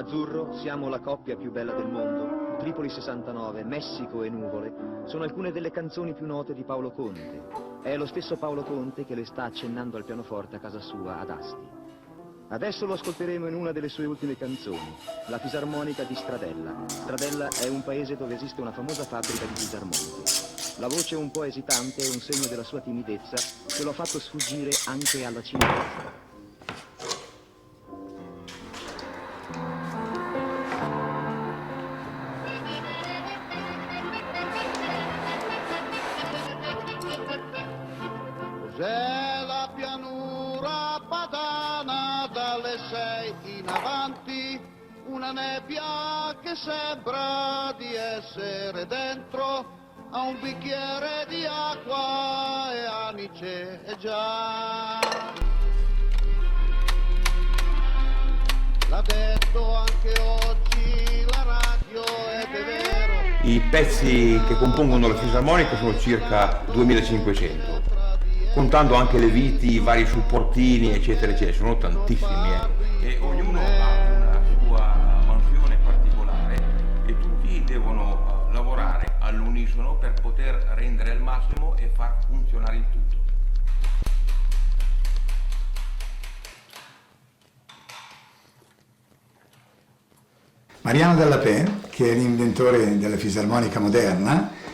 Azzurro, siamo la coppia più bella del mondo, Tripoli 69, Messico e nuvole, sono alcune delle canzoni più note di Paolo Conte. È lo stesso Paolo Conte che le sta accennando al pianoforte a casa sua ad Asti. Adesso lo ascolteremo in una delle sue ultime canzoni, la fisarmonica di Stradella. Stradella è un paese dove esiste una famosa fabbrica di fisarmoniche. La voce un po' esitante è un segno della sua timidezza che lo ha fatto sfuggire anche alla cinematografia. C'è la pianura padana dalle 6 in avanti, una nebbia che sembra di essere dentro, a un bicchiere di acqua e anice e già. L'ha detto anche oggi la radio ed è vero. I pezzi che compongono la fisarmonica sono circa 2500. Contando anche le viti, i vari supportini, eccetera, eccetera, sono tantissimi. E ognuno ha una sua mansione particolare e tutti devono lavorare all'unisono per poter rendere al massimo e far funzionare il tutto. Mariano Dallapè, che è l'inventore della fisarmonica moderna,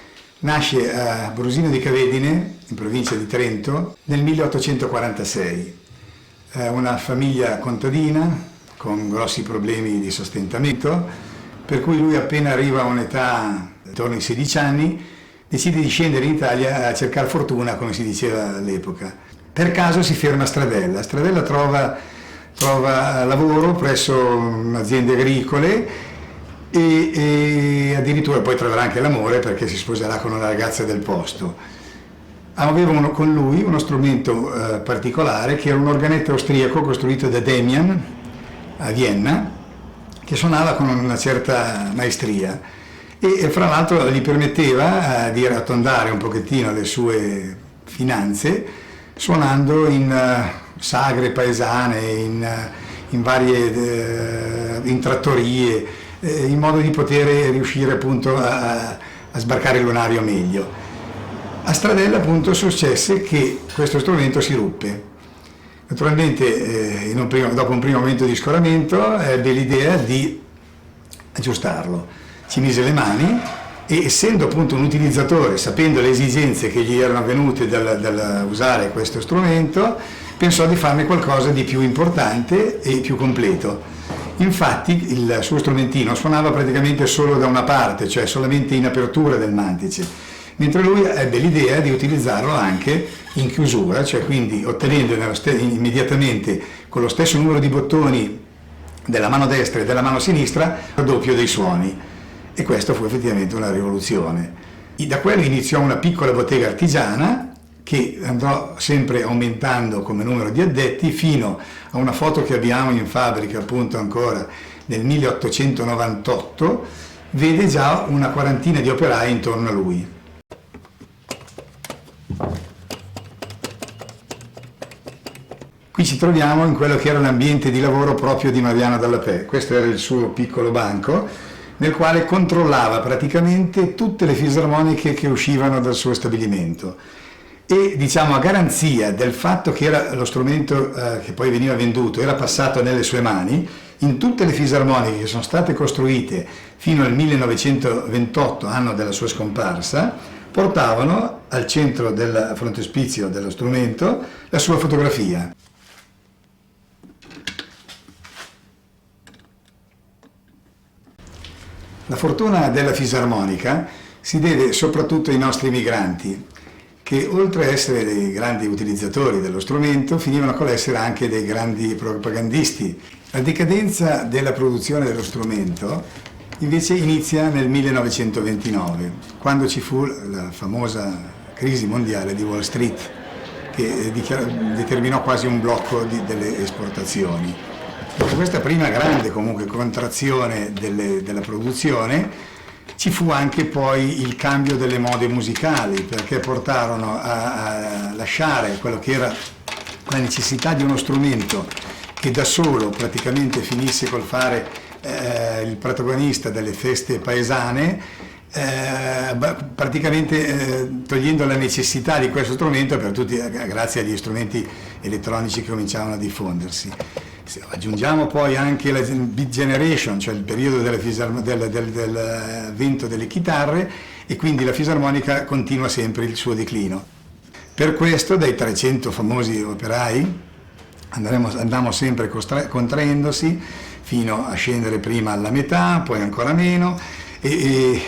nasce a Brusino di Cavedine, in provincia di Trento, nel 1846. Una famiglia contadina con grossi problemi di sostentamento, per cui lui appena arriva a un'età intorno ai 16 anni decide di scendere in Italia a cercare fortuna, come si diceva all'epoca. Per caso si ferma a Stradella. A Stradella trova lavoro presso aziende agricole e addirittura poi troverà anche l'amore perché si sposerà con una ragazza del posto. Avevano con lui uno strumento particolare che era un organetto austriaco costruito da Demian a Vienna, che suonava con una certa maestria e fra l'altro gli permetteva di arrotondare un pochettino le sue finanze suonando in sagre paesane, in varie in trattorie, in modo di poter riuscire appunto a sbarcare il lunario meglio. A Stradella appunto successe che questo strumento si ruppe. Naturalmente dopo un primo momento di scoramento ebbe l'idea di aggiustarlo. Ci mise le mani e essendo appunto un utilizzatore, sapendo le esigenze che gli erano avvenute dal usare questo strumento, pensò di farne qualcosa di più importante e più completo. Infatti il suo strumentino suonava praticamente solo da una parte, cioè solamente in apertura del mantice, mentre lui ebbe l'idea di utilizzarlo anche in chiusura, cioè quindi ottenendo immediatamente con lo stesso numero di bottoni della mano destra e della mano sinistra il doppio dei suoni. E questo fu effettivamente una rivoluzione. Da quello iniziò una piccola bottega artigiana che andò sempre aumentando come numero di addetti fino a una foto che abbiamo in fabbrica appunto ancora nel 1898, vede già una quarantina di operai intorno a lui. Qui ci troviamo in quello che era l'ambiente di lavoro proprio di Mariano Dallapè. Questo era il suo piccolo banco nel quale controllava praticamente tutte le fisarmoniche che uscivano dal suo stabilimento. E diciamo a garanzia del fatto che era lo strumento che poi veniva venduto, era passato nelle sue mani, in tutte le fisarmoniche che sono state costruite fino al 1928, anno della sua scomparsa, portavano al centro del frontespizio dello strumento la sua fotografia. La fortuna della fisarmonica si deve soprattutto ai nostri migranti, che oltre a essere dei grandi utilizzatori dello strumento, finivano con l'essere anche dei grandi propagandisti. La decadenza della produzione dello strumento invece inizia nel 1929, quando ci fu la famosa crisi mondiale di Wall Street, che determinò quasi un blocco delle esportazioni. Dopo questa prima grande comunque contrazione della produzione, ci fu anche poi il cambio delle mode musicali, perché portarono a lasciare quello che era la necessità di uno strumento che da solo praticamente finisse col fare il protagonista delle feste paesane, praticamente togliendo la necessità di questo strumento per tutti, grazie agli strumenti elettronici che cominciavano a diffondersi. Aggiungiamo poi anche la Beat Generation, cioè il periodo del vento delle chitarre, e quindi la fisarmonica continua sempre il suo declino. Per questo dai 300 famosi operai andammo sempre contraendosi fino a scendere prima alla metà, poi ancora meno, e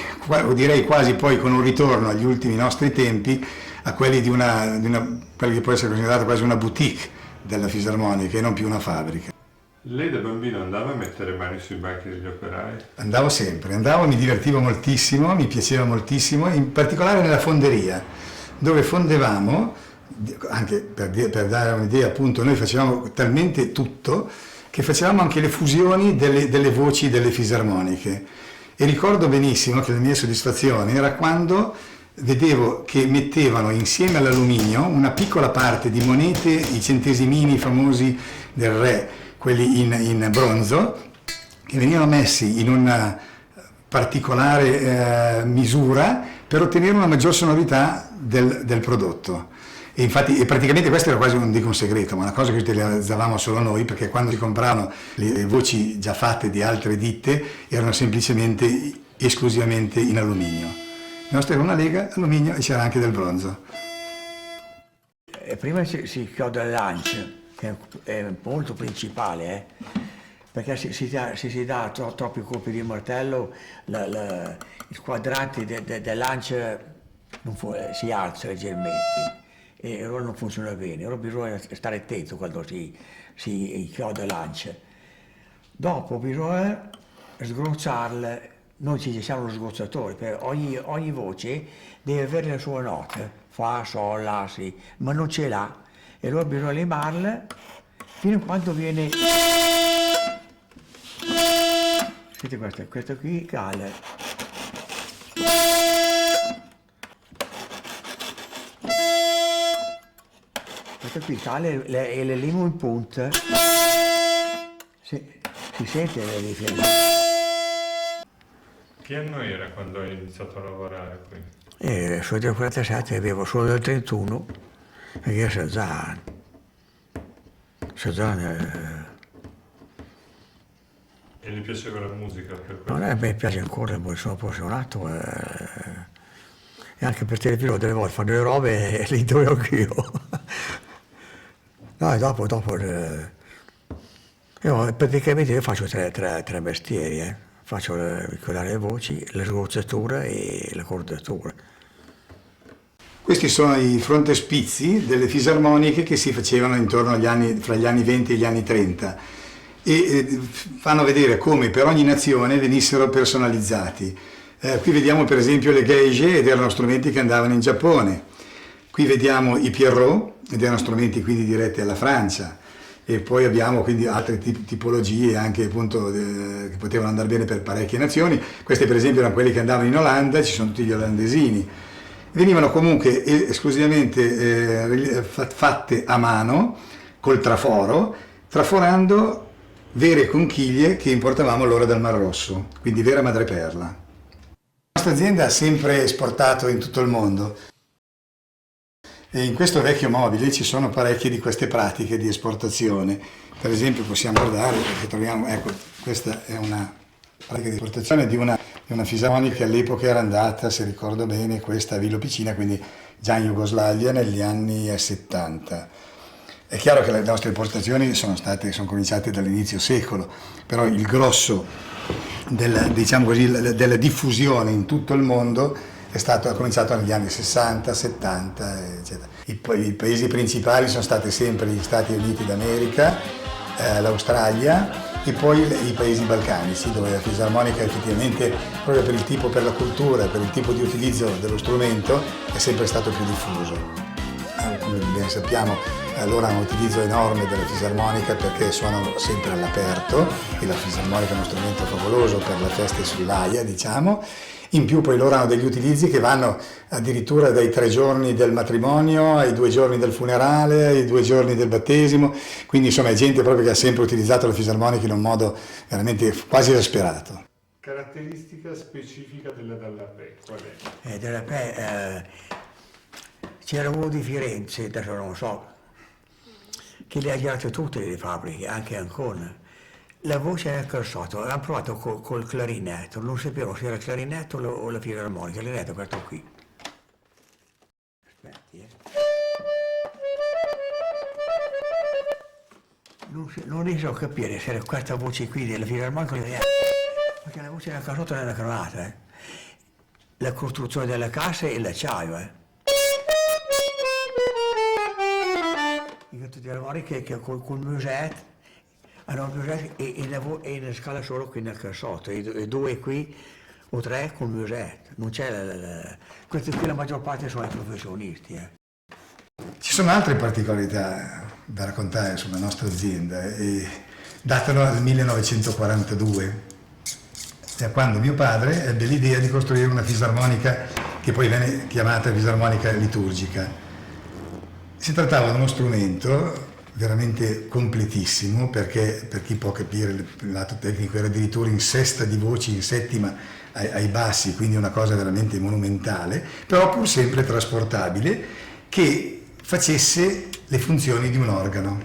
direi quasi poi con un ritorno agli ultimi nostri tempi a quelli di quella che può essere considerata quasi una boutique della fisarmonica e non più una fabbrica. Lei da bambino andava a mettere mani sui banchi degli operai? Andavo sempre, mi divertivo moltissimo, mi piaceva moltissimo, in particolare nella fonderia, dove fondevamo, anche per dare un'idea appunto, noi facevamo talmente tutto che facevamo anche le fusioni delle voci delle fisarmoniche. E ricordo benissimo che la mia soddisfazione era quando vedevo che mettevano insieme all'alluminio una piccola parte di monete, i centesimini famosi del re, quelli in bronzo, che venivano messi in una particolare misura per ottenere una maggior sonorità del prodotto. E infatti praticamente questo era quasi un segreto, ma una cosa che utilizzavamo solo noi, perché quando si compravano le voci già fatte di altre ditte erano semplicemente esclusivamente in alluminio. Il nostro era una lega alluminio e c'era anche del bronzo. Prima si chioda le lance, che è molto principale, perché se si dà troppi colpi di martello, il quadrante del lance si alza leggermente e allora non funziona bene. Allora bisogna stare attento quando si chioda lance. Dopo bisogna sgozzarle. Noi ci siamo lo sgozzatore, per ogni voce deve avere la sua nota, fa, sol, la, si, ma non ce l'ha. E allora bisogna limarle fino a quando viene. Senti questo qui cala. Questo qui cala e le limo in punta. Si sente la differenza. Che anno era quando hai iniziato a lavorare qui? Sono del 47, avevo solo del 31, e io Sazan. E gli piaceva la musica per questo? Non è, a me piace ancora, poi sono appassionato e anche per televisione delle volte fanno le robe e li do anch'io. No, dopo praticamente io faccio tre mestieri, faccio le voci, la sgozzatura e la cordatura. Questi sono i frontespizi delle fisarmoniche che si facevano intorno fra gli anni 20 e gli anni 30 e fanno vedere come per ogni nazione venissero personalizzati. Qui vediamo per esempio le geige ed erano strumenti che andavano in Giappone. Qui vediamo i pierrot ed erano strumenti quindi diretti alla Francia. E poi abbiamo quindi altre tipologie anche appunto che potevano andare bene per parecchie nazioni. Queste per esempio erano quelli che andavano in Olanda, ci sono tutti gli olandesini. Venivano comunque esclusivamente fatte a mano col traforo, traforando vere conchiglie che importavamo allora dal Mar Rosso, quindi vera madreperla. La nostra azienda ha sempre esportato in tutto il mondo. E in questo vecchio mobile ci sono parecchie di queste pratiche di esportazione. Per esempio possiamo guardare, perché troviamo, ecco, questa è una pratica di esportazione di una fisarmonica che all'epoca era andata, se ricordo bene, questa a Vilopicina, quindi già in Jugoslavia negli anni 70. È chiaro che le nostre esportazioni sono cominciate dall'inizio secolo, però il grosso della diffusione in tutto il mondo ha cominciato negli anni 60, 70, eccetera. I paesi principali sono stati sempre gli Stati Uniti d'America, l'Australia e poi i paesi balcanici, dove la fisarmonica effettivamente, proprio per la cultura, per il tipo di utilizzo dello strumento, è sempre stato più diffuso. come ben sappiamo loro hanno un utilizzo enorme della fisarmonica perché suonano sempre all'aperto e la fisarmonica è uno strumento favoloso per le feste sull'aia, diciamo. In più poi loro hanno degli utilizzi che vanno addirittura dai 3 giorni del matrimonio ai 2 giorni del funerale, ai 2 giorni del battesimo, quindi insomma è gente proprio che ha sempre utilizzato la fisarmonica in un modo veramente quasi esasperato. Caratteristica specifica della Dallapè, qual è? Dallapè c'era uno di Firenze, adesso non so, che le ha girate tutte le fabbriche, anche Ancona. La voce nel cassotto, l'hanno provato col clarinetto, non sapevo se era il clarinetto o la fisarmonica, il clarinetto questo qui. Aspetti, Non riesco a capire se era questa voce qui della fisarmonica o il clarinetto, perché la voce nel cassotto è una cronata, La costruzione delle casse e l'acciaio, I canti armoniche che col musette, hanno il musette e una scala solo qui nel cassotto, e 2 qui o 3 col musette. Non c'è questi qui la maggior parte sono i professionisti. Ci sono altre particolarità da raccontare sulla nostra azienda e datano dal 1942, da quando mio padre ebbe l'idea di costruire una fisarmonica che poi venne chiamata fisarmonica liturgica. Si trattava di uno strumento veramente completissimo perché, per chi può capire il lato tecnico, era addirittura in sesta di voci, in settima ai bassi, quindi una cosa veramente monumentale, però pur sempre trasportabile, che facesse le funzioni di un organo.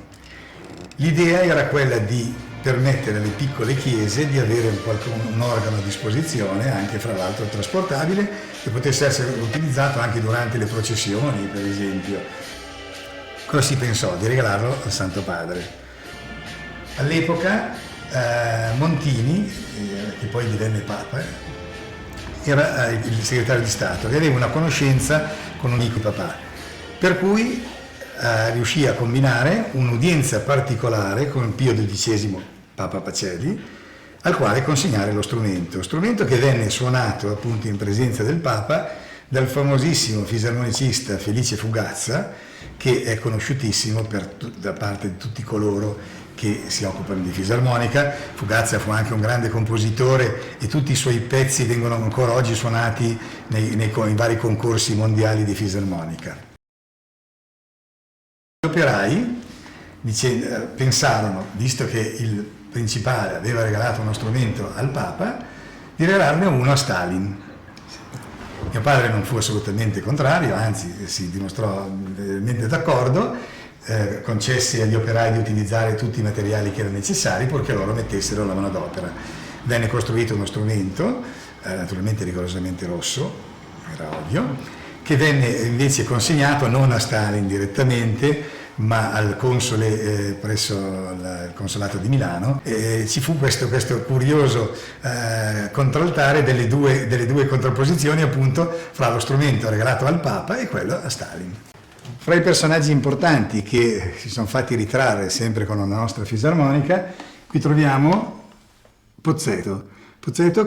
L'idea era quella di permettere alle piccole chiese di avere un organo a disposizione, anche fra l'altro trasportabile, che potesse essere utilizzato anche durante le processioni, per esempio. Cosa si pensò? Di regalarlo al Santo Padre. All'epoca Montini, che poi divenne Papa, era il segretario di Stato e aveva una conoscenza con un amico papà, per cui riuscì a combinare un'udienza particolare con Pio XII, Papa Pacelli, al quale consegnare lo strumento che venne suonato appunto in presenza del Papa dal famosissimo fisarmonicista Felice Fugazza, che è conosciutissimo da parte di tutti coloro che si occupano di fisarmonica. Fugazza fu anche un grande compositore e tutti i suoi pezzi vengono ancora oggi suonati nei vari concorsi mondiali di fisarmonica. Gli operai pensarono, visto che il principale aveva regalato uno strumento al Papa, di regalarne uno a Stalin. Mio padre non fu assolutamente contrario, anzi si dimostrò veramente d'accordo, concesse agli operai di utilizzare tutti i materiali che erano necessari purché loro mettessero la manodopera. Venne costruito uno strumento, naturalmente rigorosamente rosso, era ovvio, che venne invece consegnato non a Stalin direttamente, ma al console presso il consolato di Milano. Ci fu questo curioso contraltare delle due contrapposizioni appunto fra lo strumento regalato al Papa e quello a Stalin. Fra i personaggi importanti che si sono fatti ritrarre sempre con la nostra fisarmonica, qui troviamo Pozzetto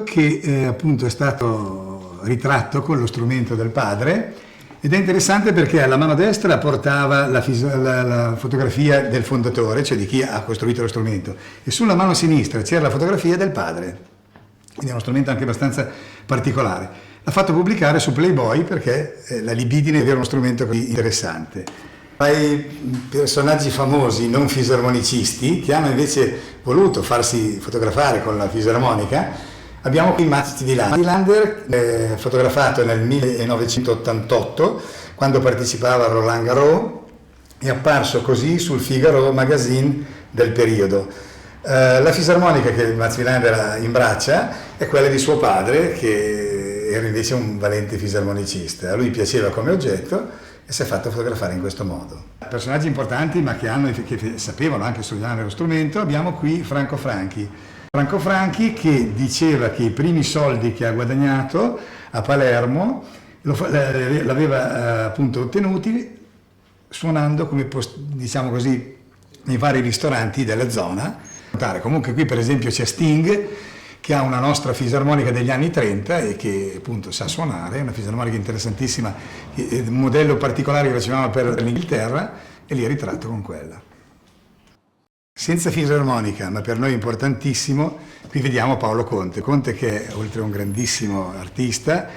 che appunto è stato ritratto con lo strumento del padre. Ed è interessante perché alla mano destra portava la fotografia del fondatore, cioè di chi ha costruito lo strumento, e sulla mano sinistra c'era la fotografia del padre. Quindi è uno strumento anche abbastanza particolare. L'ha fatto pubblicare su Playboy perché la libidine era uno strumento così interessante. Ai personaggi famosi non fisarmonicisti che hanno invece voluto farsi fotografare con la fisarmonica, abbiamo qui Mats Wilander, fotografato nel 1988, quando partecipava a Roland Garros, è apparso così sul Figaro Magazine del periodo. La fisarmonica che Mats Wilander imbraccia è quella di suo padre, che era invece un valente fisarmonicista. A lui piaceva come oggetto e si è fatto fotografare in questo modo. Personaggi importanti, ma che sapevano anche studiare lo strumento, abbiamo qui Franco Franchi, che diceva che i primi soldi che ha guadagnato a Palermo l'aveva appunto ottenuti suonando, come diciamo così, nei vari ristoranti della zona. Comunque qui per esempio c'è Sting, che ha una nostra fisarmonica degli anni 30 e che appunto sa suonare, è una fisarmonica interessantissima, un modello particolare che facevamo per l'Inghilterra e lì è ritratto con quella. Senza fisarmonica, ma per noi importantissimo, qui vediamo Paolo Conte. Conte che oltre a un grandissimo artista,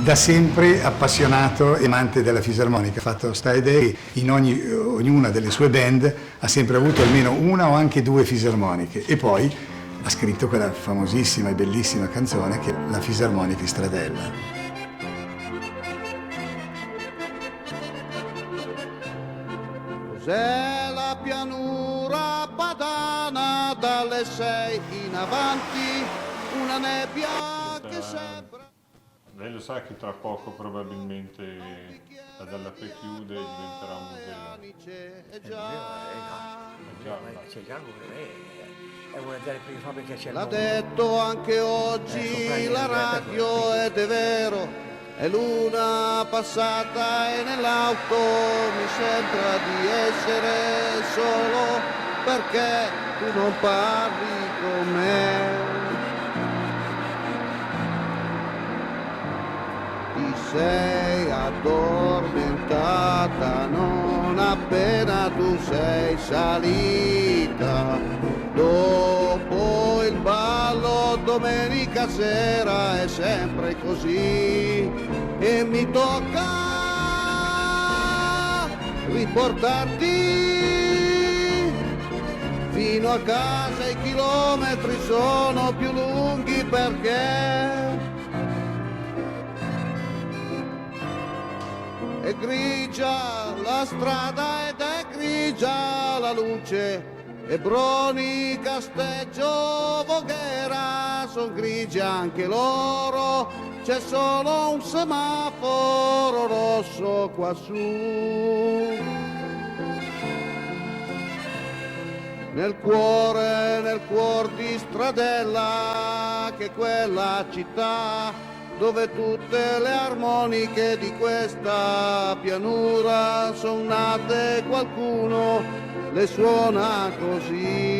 da sempre appassionato e amante della fisarmonica. Ha fatto sta idea che in ognuna delle sue band ha sempre avuto almeno una o anche due fisarmoniche e poi ha scritto quella famosissima e bellissima canzone che è La fisarmonica in stradella. Cos'è la pianura padana dalle 6 in avanti, una nebbia che sembra... Lei lo sa che tra poco probabilmente la Dallapè chiude e diventerà un museo. È una delle prime fabbriche che c'è. L'ha detto anche oggi la radio ed è vero, è l'una passata e nell'auto mi sembra di essere solo perché tu non parli con me. Ti sei addormentata non appena tu sei salita, dopo il ballo domenica sera è sempre così e mi tocca riportarti fino a casa. I chilometri sono più lunghi perché è grigia la strada ed è grigia la luce, e Broni, Casteggio, Voghera son grigi anche loro, c'è solo un semaforo rosso quassù. Nel cuore di Stradella, che è quella città dove tutte le armoniche di questa pianura son nate, qualcuno le suona così.